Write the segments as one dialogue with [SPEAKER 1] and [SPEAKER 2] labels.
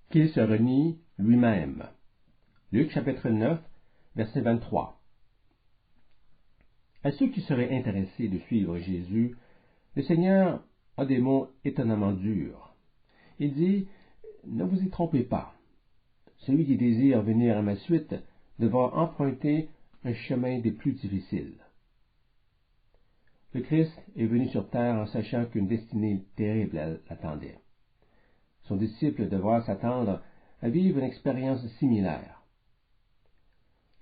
[SPEAKER 1] qu'il se renie lui-même. Luc chapitre 9, verset 23. À ceux qui seraient intéressés de suivre Jésus, le Seigneur a des mots étonnamment durs. Il dit, « Ne vous y trompez pas. Celui qui désire venir à ma suite devra emprunter un chemin des plus difficiles. » Le Christ est venu sur terre en sachant qu'une destinée terrible l'attendait. Son disciple devra s'attendre à vivre une expérience similaire.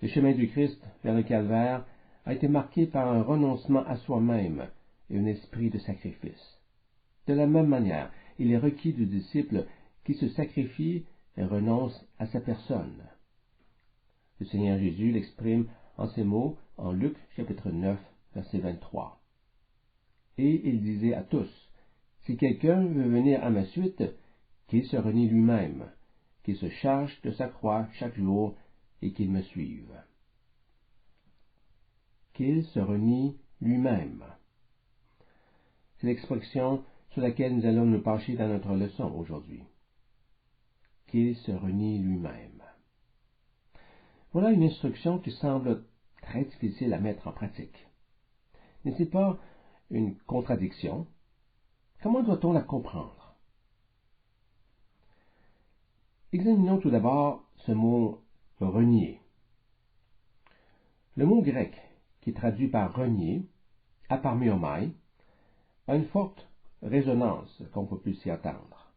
[SPEAKER 1] Le chemin du Christ vers le calvaire a été marqué par un renoncement à soi-même et un esprit de sacrifice. De la même manière, il est requis du disciple qui se sacrifie et renonce à sa personne. Le Seigneur Jésus l'exprime en ces mots en Luc chapitre 9, verset 23. Et il disait à tous, « Si quelqu'un veut venir à ma suite, qu'il se renie lui-même, qu'il se charge de sa croix chaque jour et qu'il me suive. » Qu'il se renie lui-même. C'est l'expression sur laquelle nous allons nous pencher dans notre leçon aujourd'hui. Qu'il se renie lui-même. Voilà une instruction qui semble très difficile à mettre en pratique. N'est-ce pas une contradiction? Comment doit-on la comprendre? Examinons tout d'abord ce mot renier. Le mot grec qui est traduit par renier, aparmeomai, a une forte résonance qu'on peut plus s'y attendre.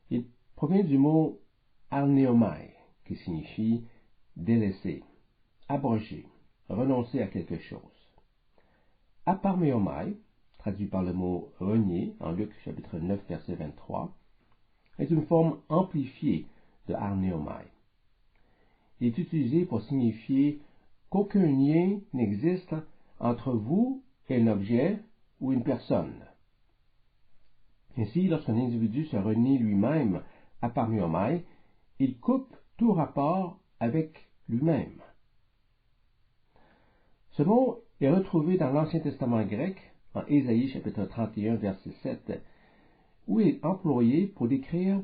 [SPEAKER 1] Il provient du mot arneomai, qui signifie délaisser, abroger, renoncer à quelque chose. Aparmeomai, traduit par le mot renier en Luc chapitre 9 verset 23, est une forme amplifiée de arneomai. Il est utilisé pour signifier qu'aucun lien n'existe entre vous et un objet ou une personne. Ainsi, lorsqu'un individu se renie lui-même aparmeomai, il coupe tout rapport avec lui-même. Ce mot est retrouvé dans l'Ancien Testament grec, en Ésaïe chapitre 31, verset 7, où il est employé pour décrire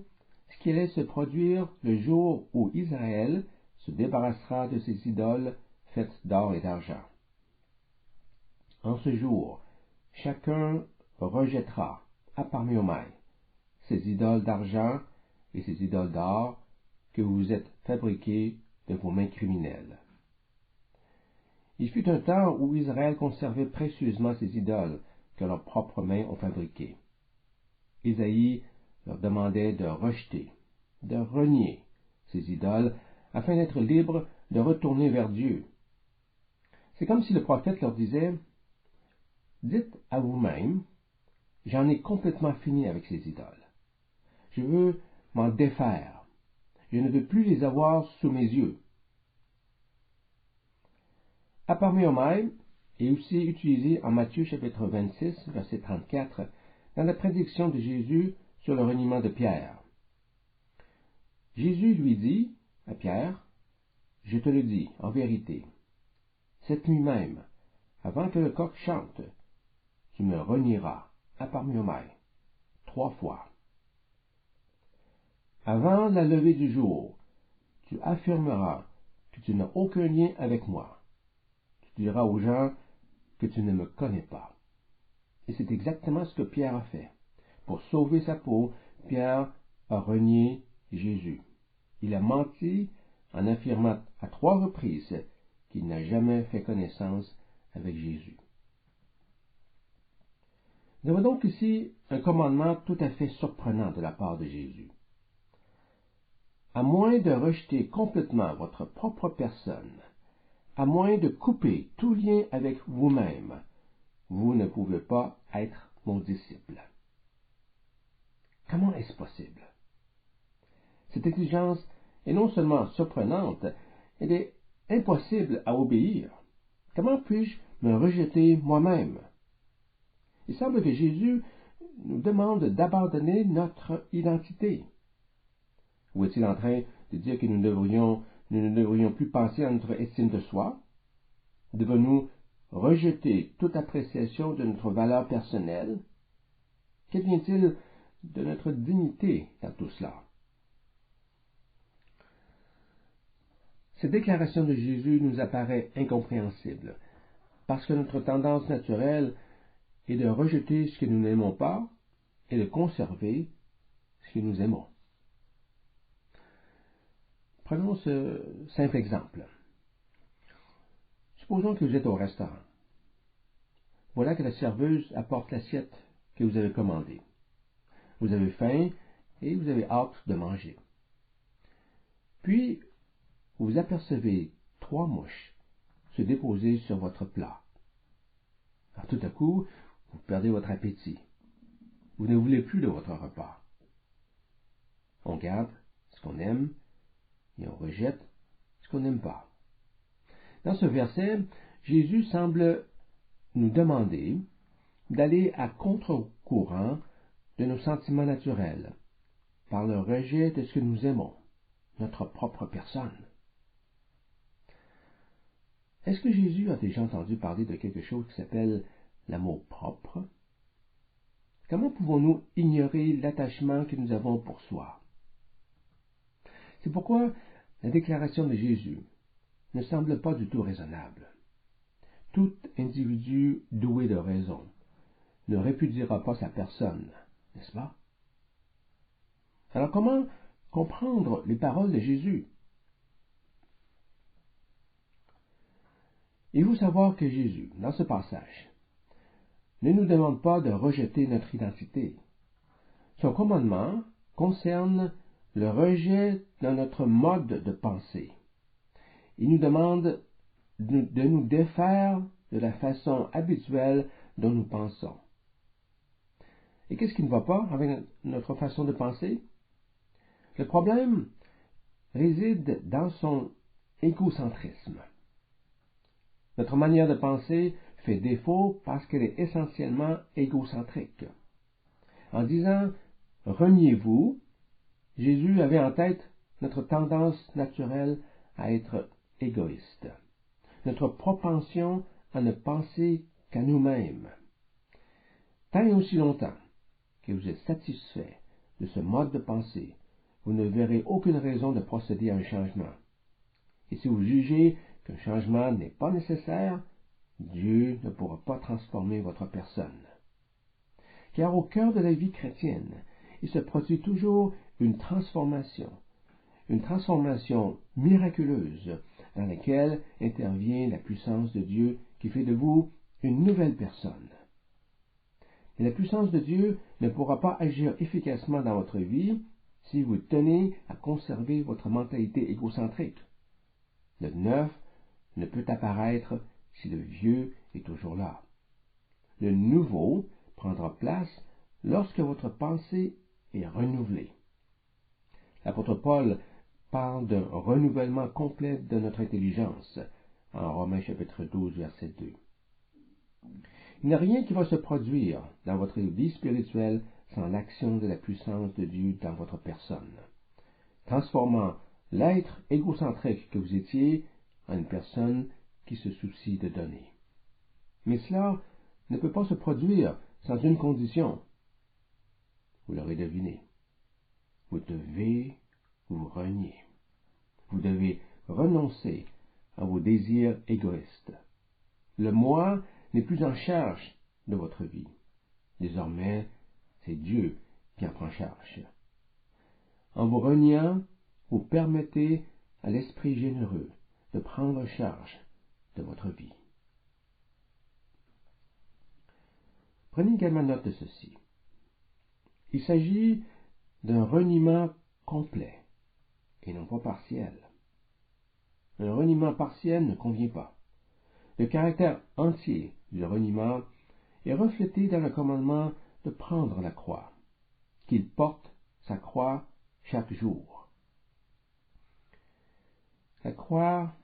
[SPEAKER 1] ce qui allait se produire le jour où Israël se débarrassera de ses idoles faites d'or et d'argent. En ce jour, chacun rejettera, aparmeomai, ces idoles d'argent et ces idoles d'or que vous êtes fabriquées de vos mains criminelles. Il fut un temps où Israël conservait précieusement ces idoles que leurs propres mains ont fabriquées. Isaïe leur demandait de rejeter, de renier ces idoles afin d'être libres de retourner vers Dieu. C'est comme si le prophète leur disait, « Dites à vous-même, j'en ai complètement fini avec ces idoles. Je veux m'en défaire. Je ne veux plus les avoir sous mes yeux. » Aparmeomai est aussi utilisé en Matthieu chapitre 26, verset 34, dans la prédiction de Jésus sur le reniement de Pierre. Jésus lui dit à Pierre, « Je te le dis, en vérité, cette nuit même, avant que le coq chante, tu me renieras, aparmeomai, 3 fois. Avant la levée du jour, tu affirmeras que tu n'as aucun lien avec moi. Tu diras aux gens que tu ne me connais pas. » Et c'est exactement ce que Pierre a fait. Pour sauver sa peau, Pierre a renié Jésus. Il a menti en affirmant à 3 reprises qu'il n'a jamais fait connaissance avec Jésus. Nous avons donc ici un commandement tout à fait surprenant de la part de Jésus. À moins de rejeter complètement votre propre personne, à moins de couper tout lien avec vous-même, vous ne pouvez pas être mon disciple. Comment est-ce possible? Cette exigence est non seulement surprenante, elle est impossible à obéir. Comment puis-je me rejeter moi-même? Il semble que Jésus nous demande d'abandonner notre identité. Ou est-il en train de dire que nous ne devrions plus penser à notre estime de soi? Devons-nous rejeter toute appréciation de notre valeur personnelle? Qu'advient-il de notre dignité dans tout cela? Cette déclaration de Jésus nous apparaît incompréhensible, parce que notre tendance naturelle est de rejeter ce que nous n'aimons pas et de conserver ce que nous aimons. Prenons ce simple exemple. Supposons que vous êtes au restaurant. Voilà que la serveuse apporte l'assiette que vous avez commandée. Vous avez faim et vous avez hâte de manger. Puis, vous apercevez 3 mouches se déposer sur votre plat. Alors, tout à coup, vous perdez votre appétit. Vous ne voulez plus de votre repas. On garde ce qu'on aime et on rejette ce qu'on n'aime pas. Dans ce verset, Jésus semble nous demander d'aller à contre-courant de nos sentiments naturels, par le rejet de ce que nous aimons, notre propre personne. Est-ce que Jésus a déjà entendu parler de quelque chose qui s'appelle l'amour propre? Comment pouvons-nous ignorer l'attachement que nous avons pour soi? C'est pourquoi la déclaration de Jésus ne semble pas du tout raisonnable. Tout individu doué de raison ne répudiera pas sa personne, n'est-ce pas? Alors comment comprendre les paroles de Jésus? Il faut savoir que Jésus, dans ce passage, ne nous demande pas de rejeter notre identité. Son commandement concerne le rejet de notre mode de pensée. Il nous demande de nous défaire de la façon habituelle dont nous pensons. Et qu'est-ce qui ne va pas avec notre façon de penser? Le problème réside dans son égocentrisme. Notre manière de penser fait défaut parce qu'elle est essentiellement égocentrique. En disant « reniez-vous », Jésus avait en tête notre tendance naturelle à être égoïste, notre propension à ne penser qu'à nous-mêmes. Tant et aussi longtemps que vous êtes satisfait de ce mode de pensée, vous ne verrez aucune raison de procéder à un changement. Et si vous jugez qu'un changement n'est pas nécessaire, Dieu ne pourra pas transformer votre personne. Car au cœur de la vie chrétienne, il se produit toujours une transformation miraculeuse dans laquelle intervient la puissance de Dieu qui fait de vous une nouvelle personne. Mais la puissance de Dieu ne pourra pas agir efficacement dans votre vie si vous tenez à conserver votre mentalité égocentrique. Le neuf ne peut apparaître si le vieux est toujours là. Le nouveau prendra place lorsque votre pensée est renouvelée. L'apôtre Paul parle d'un renouvellement complet de notre intelligence en Romains chapitre 12, verset 2. Il n'y a rien qui va se produire dans votre vie spirituelle sans l'action de la puissance de Dieu dans votre personne, transformant l'être égocentrique que vous étiez en une personne qui se soucie de donner. Mais cela ne peut pas se produire sans une condition. Vous l'aurez deviné. Vous devez vous renier. Vous devez renoncer à vos désirs égoïstes. Le moi n'est plus en charge de votre vie. Désormais, c'est Dieu qui en prend charge. En vous reniant, vous permettez à l'Esprit généreux de prendre charge de votre vie. Prenez également note de ceci. Il s'agit d'un reniement complet et non pas partiel. Un reniement partiel ne convient pas. Le caractère entier du reniement est reflété dans le commandement de prendre la croix, qu'il porte sa croix chaque jour. La croix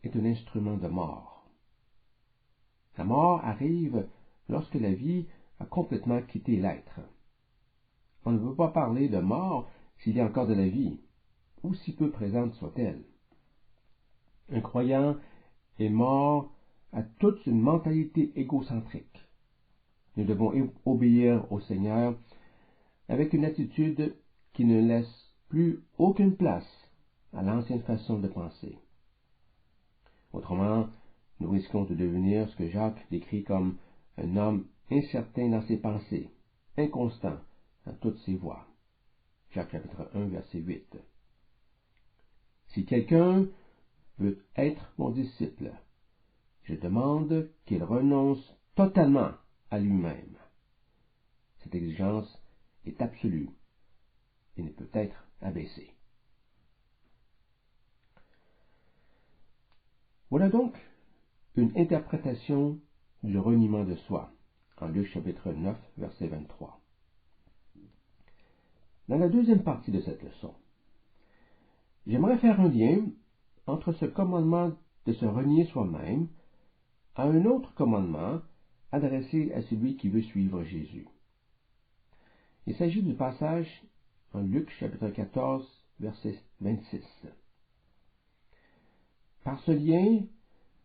[SPEAKER 1] est un instrument de mort. La mort arrive lorsque la vie a complètement quitté l'être. On ne peut pas parler de mort s'il y a encore de la vie, aussi peu présente soit-elle. Un croyant est mort à toute une mentalité égocentrique. Nous devons obéir au Seigneur avec une attitude qui ne laisse plus aucune place à l'ancienne façon de penser. Autrement, nous risquons de devenir ce que Jacques décrit comme un homme incertain dans ses pensées, inconstant dans toutes ses voies. Jacques chapitre 1, verset 8. Si quelqu'un veut être mon disciple, je demande qu'il renonce totalement à lui-même. Cette exigence est absolue et ne peut être abaissée. Voilà donc une interprétation du reniement de soi, en Luc chapitre 9, verset 23. Dans la deuxième partie de cette leçon, j'aimerais faire un lien entre ce commandement de se renier soi-même à un autre commandement adressé à celui qui veut suivre Jésus. Il s'agit du passage en Luc chapitre 14, verset 26. Par ce lien,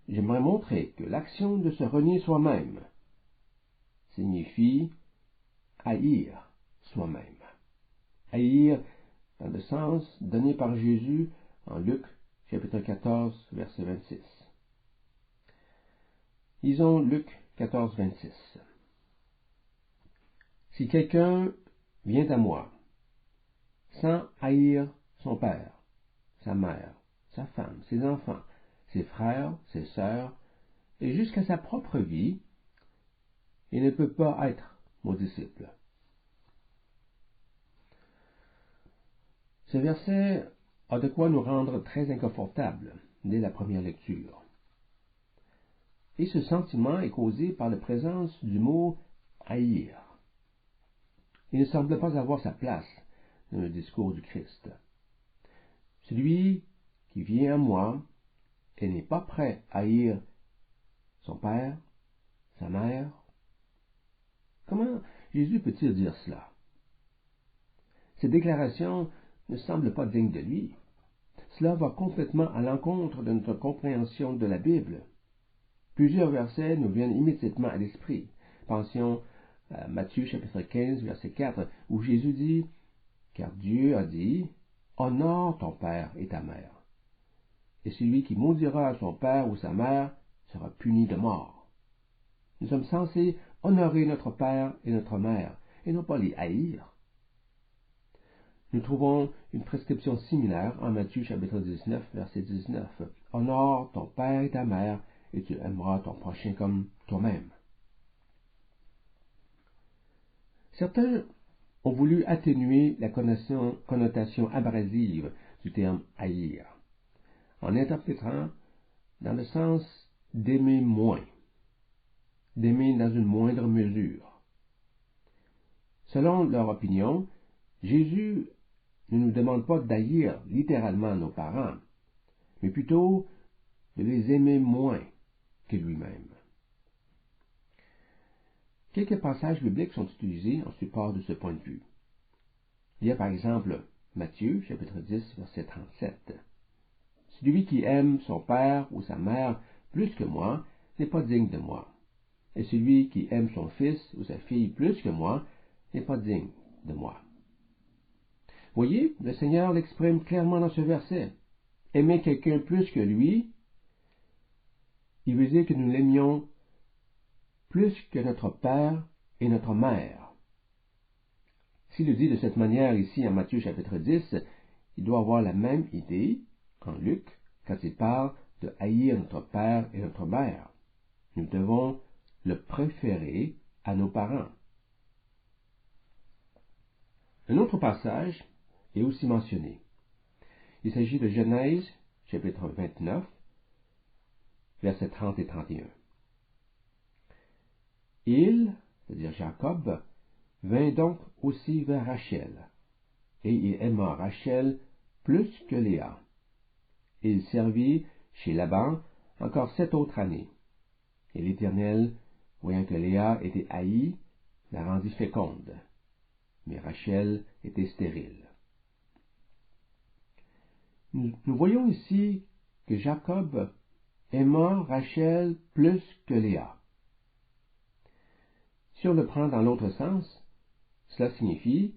[SPEAKER 1] j'aimerais montrer que l'action de se renier soi-même signifie haïr soi-même. Haïr dans le sens donné par Jésus en Luc chapitre 14, verset 26. Lisons Luc 14, 26. Si quelqu'un vient à moi, sans haïr son père, sa mère, sa femme, ses enfants, ses frères, ses sœurs, et jusqu'à sa propre vie, il ne peut pas être mon disciple. Ce verset a de quoi nous rendre très inconfortables dès la première lecture. Et ce sentiment est causé par la présence du mot haïr. Il ne semble pas avoir sa place dans le discours du Christ. Celui qui vient à moi et n'est pas prêt à haïr son père, sa mère. Comment Jésus peut-il dire cela? Cette déclaration ne semble pas digne de lui. Cela va complètement à l'encontre de notre compréhension de la Bible. Plusieurs versets nous viennent immédiatement à l'esprit. Pensions à Matthieu chapitre 15, verset 4, où Jésus dit « Car Dieu a dit, honore ton père et ta mère. Et celui qui maudira son père ou sa mère sera puni de mort. » Nous sommes censés honorer notre père et notre mère, et non pas les haïr. Nous trouvons une prescription similaire en Matthieu chapitre 19, verset 19. « Honore ton père et ta mère, et tu aimeras ton prochain comme toi-même. » Certains ont voulu atténuer la connotation abrasive du terme haïr, en interprétant dans le sens d'aimer moins, d'aimer dans une moindre mesure. Selon leur opinion, Jésus ne nous demande pas d'haïr littéralement nos parents, mais plutôt de les aimer moins que lui-même. Quelques passages bibliques sont utilisés en support de ce point de vue. Il y a par exemple Matthieu, chapitre 10, verset 37. « Celui qui aime son père ou sa mère plus que moi n'est pas digne de moi. Et celui qui aime son fils ou sa fille plus que moi n'est pas digne de moi. » Voyez, le Seigneur l'exprime clairement dans ce verset. Aimer quelqu'un plus que lui, il veut dire que nous l'aimions plus que notre père et notre mère. S'il le dit de cette manière ici en Matthieu chapitre 10, il doit avoir la même idée en Luc quand il parle de haïr notre père et notre mère. Nous devons le préférer à nos parents. Un autre passage est aussi mentionné. Il s'agit de Genèse chapitre 29, versets 30 et 31. Il, c'est-à-dire Jacob, vint donc aussi vers Rachel, et il aima Rachel plus que Léa. Et il servit chez Laban encore 7 autres années. Et l'Éternel, voyant que Léa était haïe, la rendit féconde, mais Rachel était stérile. Nous voyons ici que Jacob aima Rachel plus que Léa. Si on le prend dans l'autre sens, cela signifie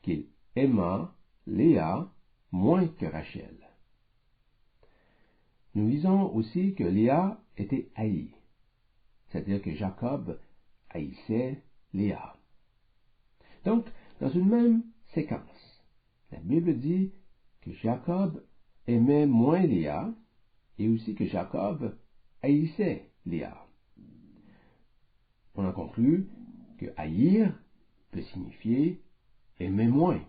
[SPEAKER 1] qu'il aima Léa moins que Rachel. nous lisons aussi que Léa était haïe, c'est-à-dire que Jacob haïssait Léa. Donc, dans une même séquence, la Bible dit que Jacob aimait moins Léa et aussi que Jacob haïssait Léa. On en conclut que haïr peut signifier aimer moins.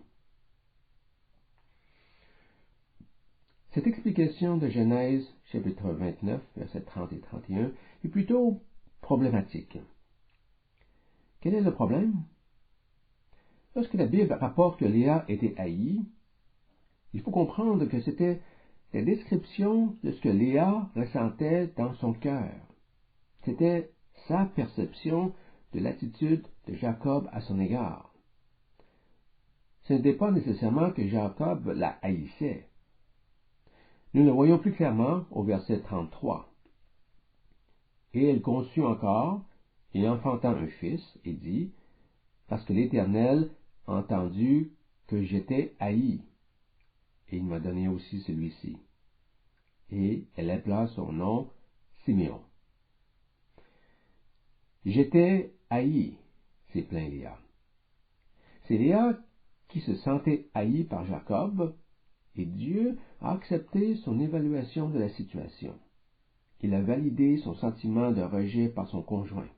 [SPEAKER 1] Cette explication de Genèse, chapitre 29, versets 30 et 31, est plutôt problématique. Quel est le problème? Lorsque la Bible rapporte que Léa était haïe, il faut comprendre que c'était la description de ce que Léa ressentait dans son cœur. C'était sa perception de l'attitude de Jacob à son égard. Ce n'était pas nécessairement que Jacob la haïssait. Nous le voyons plus clairement au verset 33. Et elle conçut encore, et enfantant un fils, et dit, parce que l'Éternel a entendu que j'étais haï, et il m'a donné aussi celui-ci. Et elle appela son nom Siméon. J'étais haï, s'est plaint Léa. C'est Léa qui se sentait haïe par Jacob, et Dieu a accepté son évaluation de la situation. Il a validé son sentiment de rejet par son conjoint.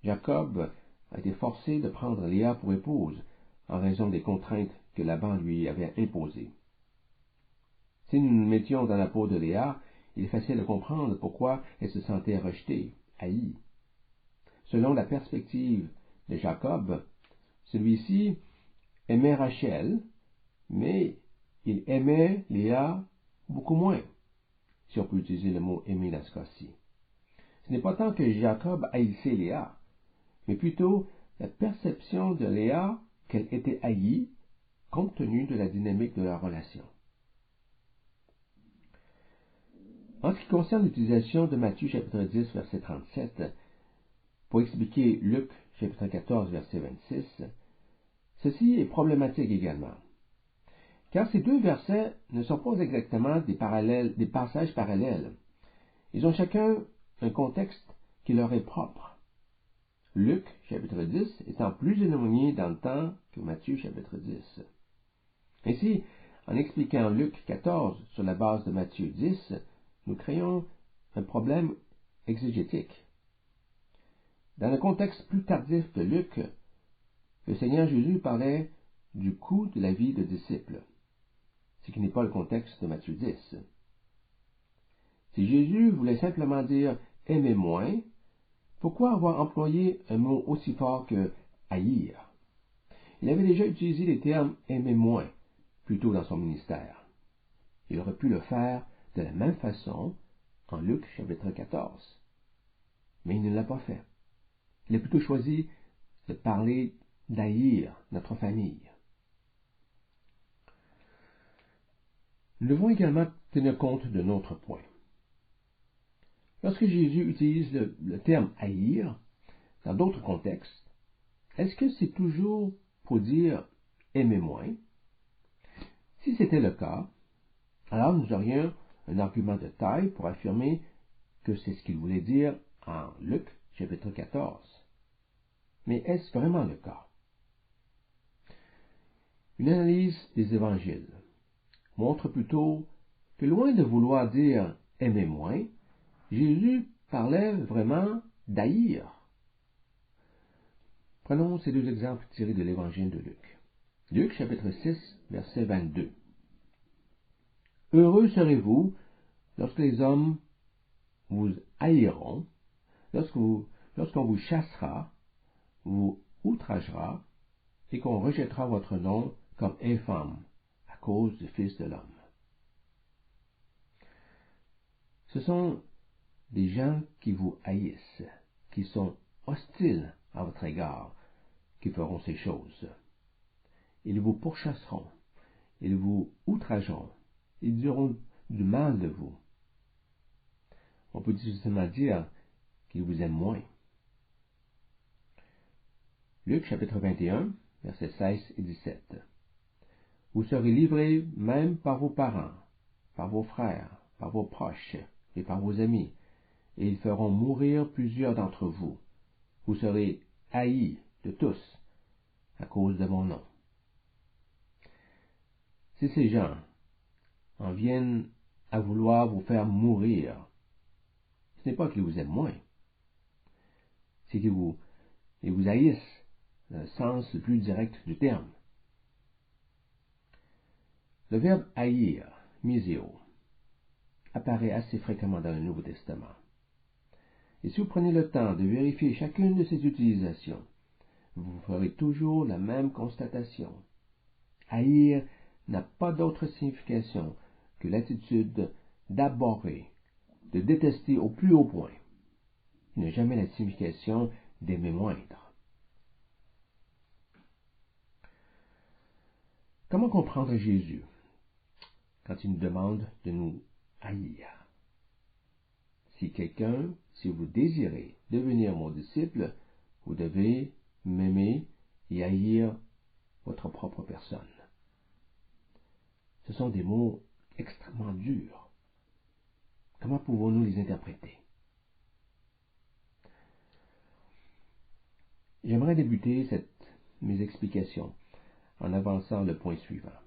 [SPEAKER 1] Jacob a été forcé de prendre Léa pour épouse en raison des contraintes que Laban lui avait imposées. Si nous nous mettions dans la peau de Léa, il est facile de comprendre pourquoi elle se sentait rejetée, haïe. Selon la perspective de Jacob, celui-ci aimait Rachel, mais il aimait Léa beaucoup moins, si on peut utiliser le mot aimer dans ce cas-ci. Ce n'est pas tant que Jacob haïssait Léa, mais plutôt la perception de Léa qu'elle était haïe compte tenu de la dynamique de leur relation. En ce qui concerne l'utilisation de Matthieu chapitre 10 verset 37 pour expliquer Luc chapitre 14 verset 26, ceci est problématique également. Car ces deux versets ne sont pas exactement des passages parallèles. Ils ont chacun un contexte qui leur est propre. Luc, chapitre 10, étant plus éloigné dans le temps que Matthieu, chapitre 10. Ainsi, en expliquant Luc 14 sur la base de Matthieu 10, nous créons un problème exégétique. Dans le contexte plus tardif de Luc, le Seigneur Jésus parlait du coût de la vie de disciple, ce qui n'est pas le contexte de Matthieu 10. Si Jésus voulait simplement dire « aimer moins », pourquoi avoir employé un mot aussi fort que « haïr » ? Il avait déjà utilisé les termes « aimer moins » plus tôt dans son ministère. Il aurait pu le faire de la même façon en Luc chapitre 14. Mais il ne l'a pas fait. Il a plutôt choisi de parler d'haïr notre famille. Nous devons également tenir compte d'un autre point. Lorsque Jésus utilise le terme haïr dans d'autres contextes, est-ce que c'est toujours pour dire aimer moins? Si c'était le cas, alors nous aurions un argument de taille pour affirmer que c'est ce qu'il voulait dire en Luc chapitre 14. Mais est-ce vraiment le cas? Une analyse des évangiles montre plutôt que loin de vouloir dire aimer moins, Jésus parlait vraiment d'haïr. Prenons ces deux exemples tirés de l'évangile de Luc. Luc chapitre 6, verset 22. Heureux serez-vous lorsque les hommes vous haïront, lorsqu'on vous chassera, vous outragera, et qu'on rejettera votre nom comme infâme à cause du Fils de l'homme. Ce sont des gens qui vous haïssent, qui sont hostiles à votre égard, qui feront ces choses. Ils vous pourchasseront, ils vous outrageront, ils diront du mal de vous. On peut difficilement dire qu'ils vous aiment moins. Luc chapitre 21, versets 16 et 17. Vous serez livrés même par vos parents, par vos frères, par vos proches et par vos amis, et ils feront mourir plusieurs d'entre vous. Vous serez haïs de tous à cause de mon nom. Si ces gens en viennent à vouloir vous faire mourir, ce n'est pas qu'ils vous aiment moins, c'est qu'ils vous haïssent dans le sens le plus direct du terme. Le verbe haïr, miseo, apparaît assez fréquemment dans le Nouveau Testament. Et si vous prenez le temps de vérifier chacune de ces utilisations, vous ferez toujours la même constatation. Haïr n'a pas d'autre signification que l'attitude d'abhorrer, de détester au plus haut point. Il n'a jamais la signification d'aimer moindre. Comment comprendre Jésus quand il nous demande de nous haïr? Si vous désirez devenir mon disciple, vous devez m'aimer et haïr votre propre personne. Ce sont des mots extrêmement durs. Comment pouvons-nous les interpréter? J'aimerais débuter mes explications en avançant le point suivant.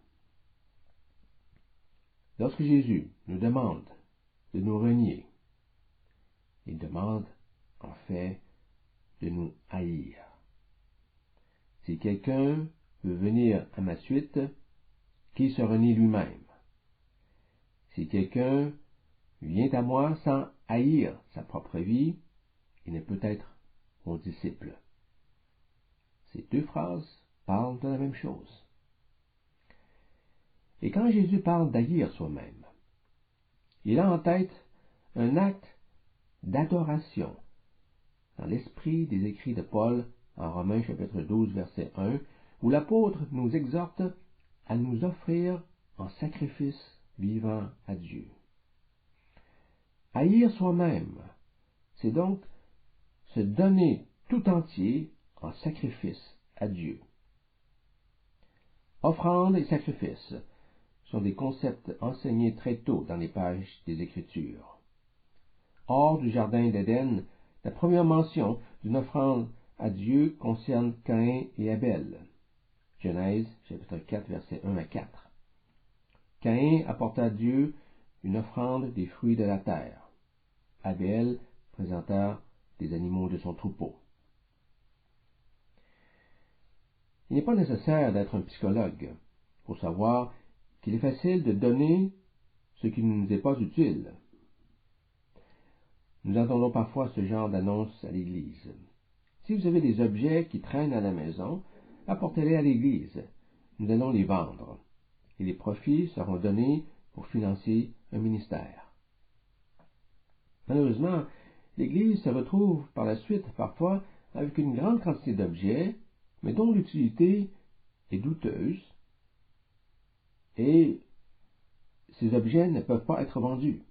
[SPEAKER 1] Lorsque Jésus nous demande de nous renier, il demande en fait de nous haïr. Si quelqu'un veut venir à ma suite, qu'il se renie lui-même. Si quelqu'un vient à moi sans haïr sa propre vie, il ne peut être mon disciple. Ces deux phrases parlent de la même chose. Et quand Jésus parle d'haïr soi-même, il a en tête un acte d'adoration dans l'esprit des écrits de Paul en Romains chapitre 12 verset 1, où l'apôtre nous exhorte à nous offrir en sacrifice vivant à Dieu. Haïr soi-même, c'est donc se donner tout entier en sacrifice à Dieu. Offrande et sacrifice sont des concepts enseignés très tôt dans les pages des Écritures. Hors du jardin d'Éden, la première mention d'une offrande à Dieu concerne Caïn et Abel. Genèse chapitre 4 versets 1 à 4. Caïn apporta à Dieu une offrande des fruits de la terre. Abel présenta des animaux de son troupeau. Il n'est pas nécessaire d'être un psychologue pour savoir qu'il est facile de donner ce qui ne nous est pas utile. Nous entendons parfois ce genre d'annonce à l'église. Si vous avez des objets qui traînent à la maison, apportez-les à l'église. Nous allons les vendre. Et les profits seront donnés pour financer un ministère. Malheureusement, l'église se retrouve par la suite parfois avec une grande quantité d'objets, mais dont l'utilité est douteuse, et ces objets ne peuvent pas être vendus.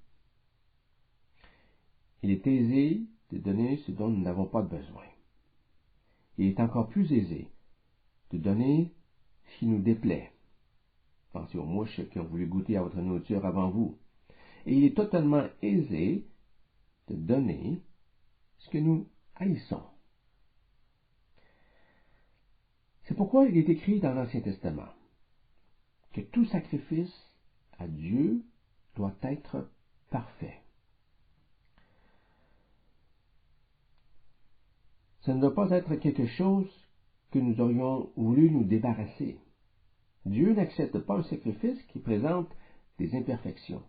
[SPEAKER 1] Il est aisé de donner ce dont nous n'avons pas besoin. Il est encore plus aisé de donner ce qui nous déplaît. Pensez aux mouches qui ont voulu goûter à votre nourriture avant vous. Et il est totalement aisé de donner ce que nous haïssons. C'est pourquoi il est écrit dans l'Ancien Testament que tout sacrifice à Dieu doit être parfait. Ce ne doit pas être quelque chose que nous aurions voulu nous débarrasser. Dieu n'accepte pas un sacrifice qui présente des imperfections.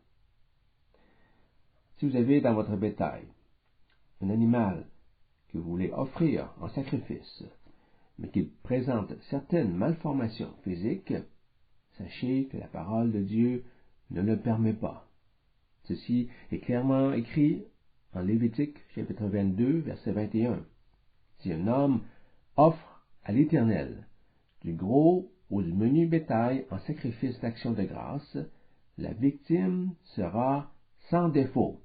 [SPEAKER 1] Si vous avez dans votre bétail un animal que vous voulez offrir en sacrifice, mais qu'il présente certaines malformations physiques, sachez que la parole de Dieu ne le permet pas. Ceci est clairement écrit en Lévitique chapitre 22 verset 21. Si un homme offre à l'Éternel du gros ou du menu bétail en sacrifice d'action de grâce, la victime sera sans défaut,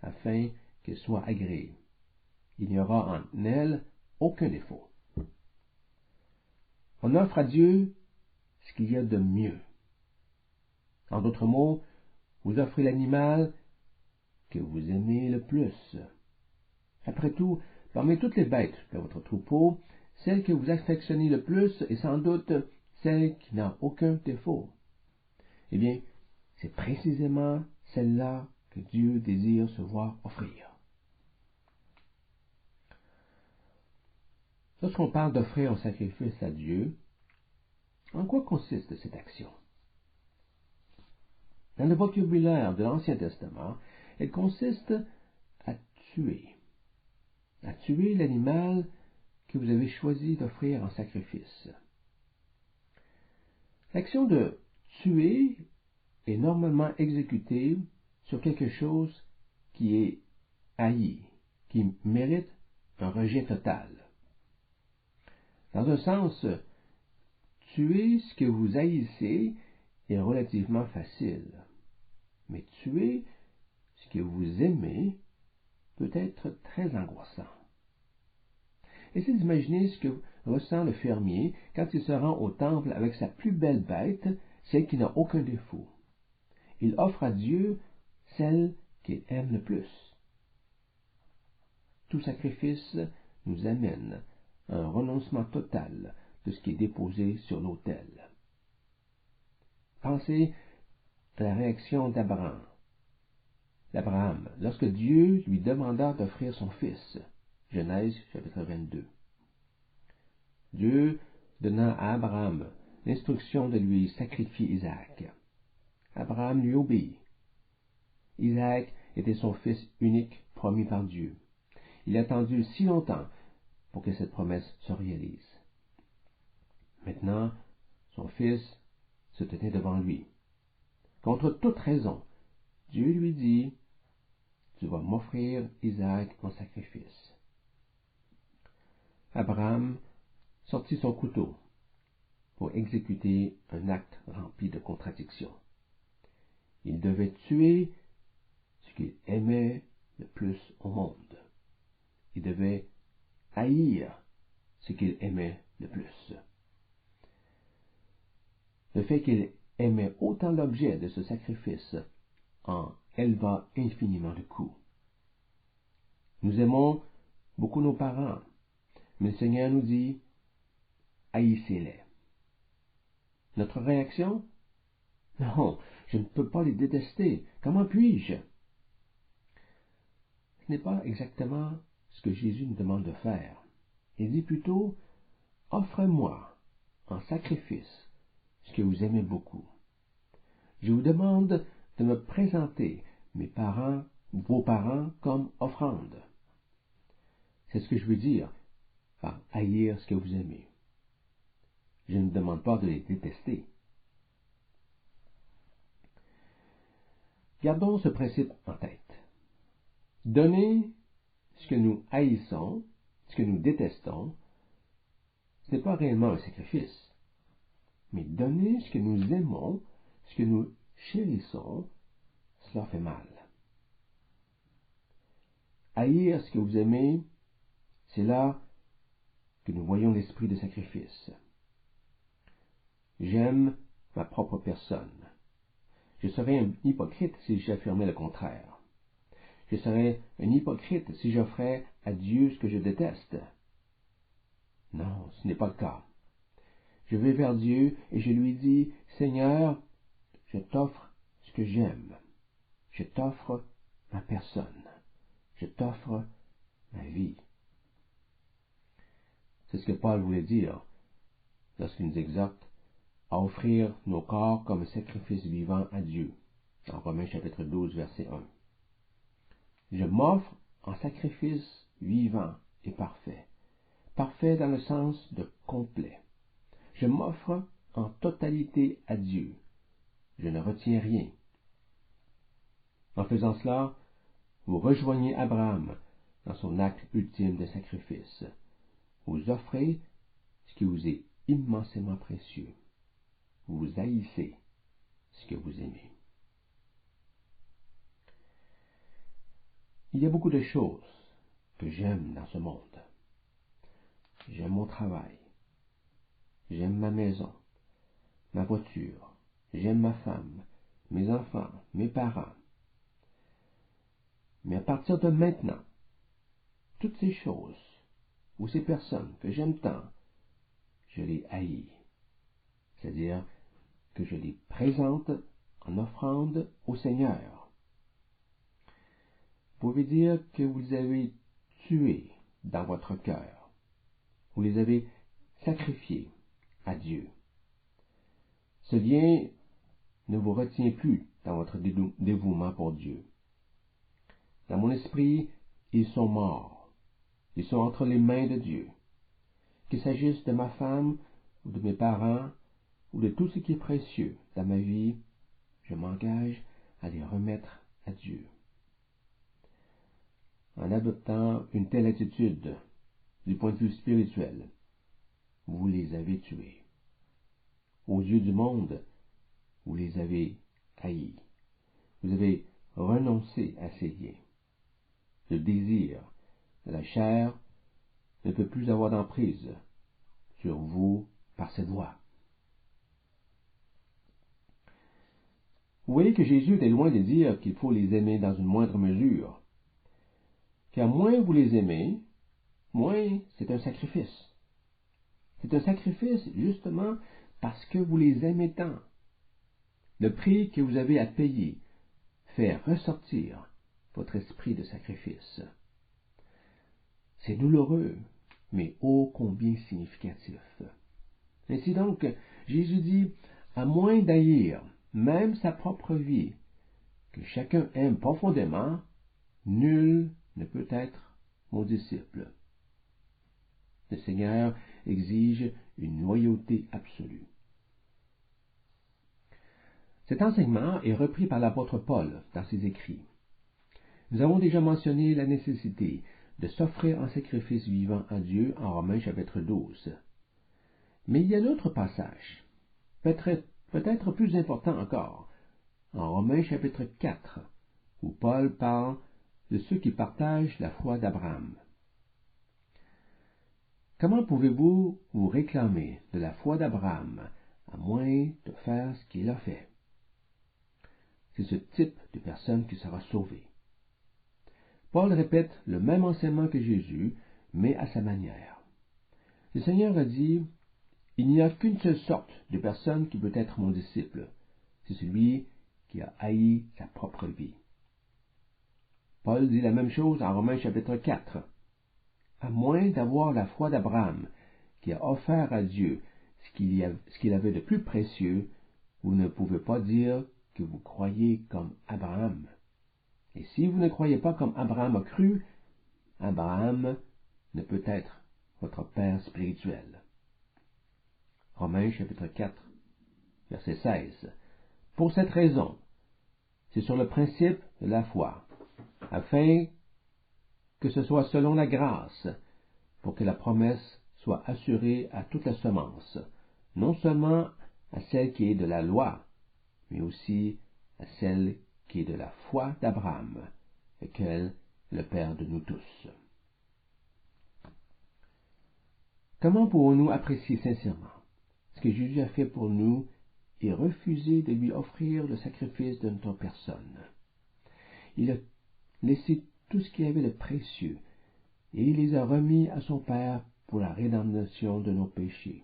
[SPEAKER 1] afin qu'elle soit agréée. Il n'y aura en elle aucun défaut. On offre à Dieu ce qu'il y a de mieux. En d'autres mots, Vous offrez l'animal que vous aimez le plus. Après tout, parmi toutes les bêtes de votre troupeau, celle que vous affectionnez le plus est sans doute celle qui n'a aucun défaut. Eh bien, c'est précisément celle-là que Dieu désire se voir offrir. Lorsqu'on parle d'offrir un sacrifice à Dieu, en quoi consiste cette action? Dans le vocabulaire de l'Ancien Testament, elle consiste à tuer. À tuer l'animal que vous avez choisi d'offrir en sacrifice. L'action de tuer est normalement exécutée sur quelque chose qui est haï, qui mérite un rejet total. Dans un sens, tuer ce que vous haïssez est relativement facile, mais tuer ce que vous aimez peut être très angoissant. Essayez d'imaginer ce que ressent le fermier quand il se rend au temple avec sa plus belle bête, celle qui n'a aucun défaut. Il offre à Dieu celle qu'il aime le plus. Tout sacrifice nous amène à un renoncement total de ce qui est déposé sur l'autel. Pensez à la réaction d'Abraham, lorsque Dieu lui demanda d'offrir son fils. Genèse chapitre 22. Dieu donna à Abraham l'instruction de lui sacrifier Isaac. Abraham lui obéit. Isaac était son fils unique promis par Dieu. Il a attendu si longtemps pour que cette promesse se réalise. Maintenant, son fils se tenait devant lui. Contre toute raison, Dieu lui dit, « Tu vas m'offrir Isaac en sacrifice. » Abraham sortit son couteau pour exécuter un acte rempli de contradictions. Il devait tuer ce qu'il aimait le plus au monde. Il devait haïr ce qu'il aimait le plus. Le fait qu'il aimait autant l'objet de ce sacrifice en éleva infiniment le coût. Nous aimons beaucoup nos parents, mais le Seigneur nous dit, haïssez-les. Notre réaction? Non, je ne peux pas les détester. Comment puis-je? Ce n'est pas exactement ce que Jésus nous demande de faire. Il dit plutôt, offrez-moi en sacrifice ce que vous aimez beaucoup. Je vous demande de me présenter vos parents comme offrande. C'est ce que je veux dire par haïr ce que vous aimez. Je ne demande pas de les détester. Gardons ce principe en tête. Donner ce que nous haïssons, ce que nous détestons, ce n'est pas réellement un sacrifice. Mais donner ce que nous aimons, ce que nous chérissons, cela fait mal. Haïr ce que vous aimez, c'est là que nous voyons l'esprit de sacrifice. J'aime ma propre personne. Je serais un hypocrite si j'affirmais le contraire. Je serais un hypocrite si j'offrais à Dieu ce que je déteste. Non, ce n'est pas le cas. Je vais vers Dieu et je lui dis, Seigneur, je t'offre ce que j'aime. Je t'offre ma personne. Je t'offre ma vie. C'est ce que Paul voulait dire lorsqu'il nous exhorte à offrir nos corps comme sacrifice vivant à Dieu. En Romains chapitre 12, verset 1. Je m'offre en sacrifice vivant et parfait. Parfait dans le sens de complet. Je m'offre en totalité à Dieu. Je ne retiens rien. En faisant cela, vous rejoignez Abraham dans son acte ultime de sacrifice. Vous offrez ce qui vous est immensément précieux. Vous haïssez ce que vous aimez. Il y a beaucoup de choses que j'aime dans ce monde. J'aime mon travail. J'aime ma maison, ma voiture. J'aime ma femme. mes enfants, mes parents. Mais à partir de maintenant, toutes ces choses, ou ces personnes que j'aime tant, je les haïs. C'est-à-dire que je les présente en offrande au Seigneur. Vous pouvez dire que vous les avez tués dans votre cœur. Vous les avez sacrifiés à Dieu. Ce lien ne vous retient plus dans votre dévouement pour Dieu. Dans mon esprit, ils sont morts. Ils sont entre les mains de Dieu. Qu'il s'agisse de ma femme, ou de mes parents, ou de tout ce qui est précieux dans ma vie, je m'engage à les remettre à Dieu. En adoptant une telle attitude, du point de vue spirituel, vous les avez tués. Aux yeux du monde, vous les avez haïs. Vous avez renoncé à ces liens. Le désir de la chair ne peut plus avoir d'emprise sur vous par cette voie. Vous voyez que Jésus était loin de dire qu'il faut les aimer dans une moindre mesure. Car moins vous les aimez, moins c'est un sacrifice. C'est un sacrifice justement parce que vous les aimez tant. Le prix que vous avez à payer fait ressortir votre esprit de sacrifice. C'est douloureux, mais ô combien significatif. Ainsi donc, Jésus dit, à moins d'haïr même sa propre vie, que chacun aime profondément, nul ne peut être mon disciple. Le Seigneur exige une loyauté absolue. Cet enseignement est repris par l'apôtre Paul dans ses écrits. Nous avons déjà mentionné la nécessité de s'offrir en sacrifice vivant à Dieu en Romains chapitre 12. Mais il y a d'autres passages, peut-être plus importants encore, en Romains chapitre 4, où Paul parle de ceux qui partagent la foi d'Abraham. Comment pouvez-vous vous réclamer de la foi d'Abraham à moins de faire ce qu'il a fait? C'est ce type de personne qui sera sauvé. Paul répète le même enseignement que Jésus, mais à sa manière. Le Seigneur a dit, « Il n'y a qu'une seule sorte de personne qui peut être mon disciple, c'est celui qui a haï sa propre vie. » Paul dit la même chose en Romains chapitre 4. À moins d'avoir la foi d'Abraham, qui a offert à Dieu ce qu'il avait de plus précieux, vous ne pouvez pas dire que vous croyez comme Abraham. Et si vous ne croyez pas comme Abraham a cru, Abraham ne peut être votre père spirituel. Romains chapitre 4, verset 16. Pour cette raison, c'est sur le principe de la foi, afin que ce soit selon la grâce, pour que la promesse soit assurée à toute la semence, non seulement à celle qui est de la loi, mais aussi à celle qui est de la foi d'Abraham, lequel est le Père de nous tous. Comment pouvons-nous apprécier sincèrement ce que Jésus a fait pour nous et refuser de lui offrir le sacrifice de notre personne? Il a laissé tout ce qu'il avait de précieux, et il les a remis à son Père pour la rédemption de nos péchés.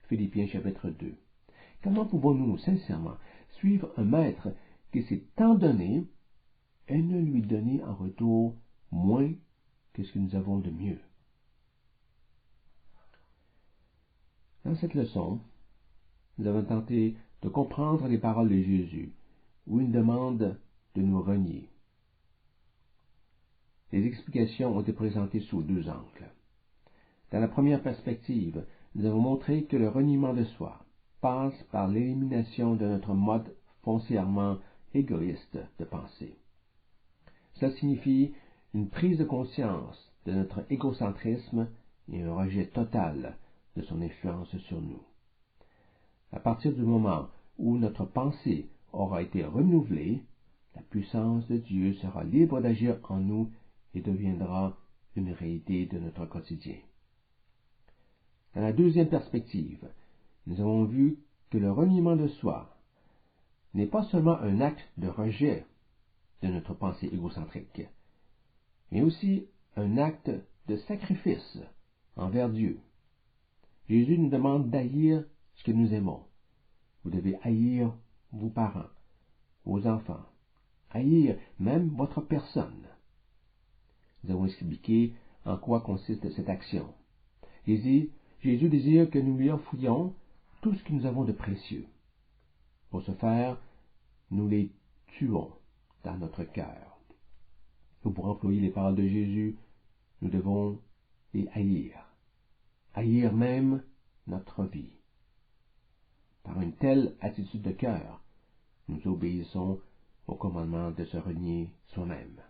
[SPEAKER 1] Philippiens chapitre 2. Comment pouvons-nous sincèrement suivre un maître qui s'est tant donné et ne lui donner en retour moins que ce que nous avons de mieux? Dans cette leçon, nous avons tenté de comprendre les paroles de Jésus, où il demande de nous renier. Les explications ont été présentées sous deux angles. Dans la première perspective, nous avons montré que le reniement de soi passe par l'élimination de notre mode foncièrement égoïste de pensée. Cela signifie une prise de conscience de notre égocentrisme et un rejet total de son influence sur nous. À partir du moment où notre pensée aura été renouvelée, la puissance de Dieu sera libre d'agir en nous et deviendra une réalité de notre quotidien. Dans la deuxième perspective, nous avons vu que le reniement de soi n'est pas seulement un acte de rejet de notre pensée égocentrique, mais aussi un acte de sacrifice envers Dieu. Jésus nous demande d'haïr ce que nous aimons. Vous devez haïr vos parents, vos enfants, haïr même votre personne. Nous avons expliqué en quoi consiste cette action. Jésus désire que nous lui offrions tout ce que nous avons de précieux. Pour ce faire, nous les tuons dans notre cœur. Ou pour employer les paroles de Jésus, nous devons les haïr. Haïr même notre vie. Par une telle attitude de cœur, nous obéissons au commandement de se renier soi-même.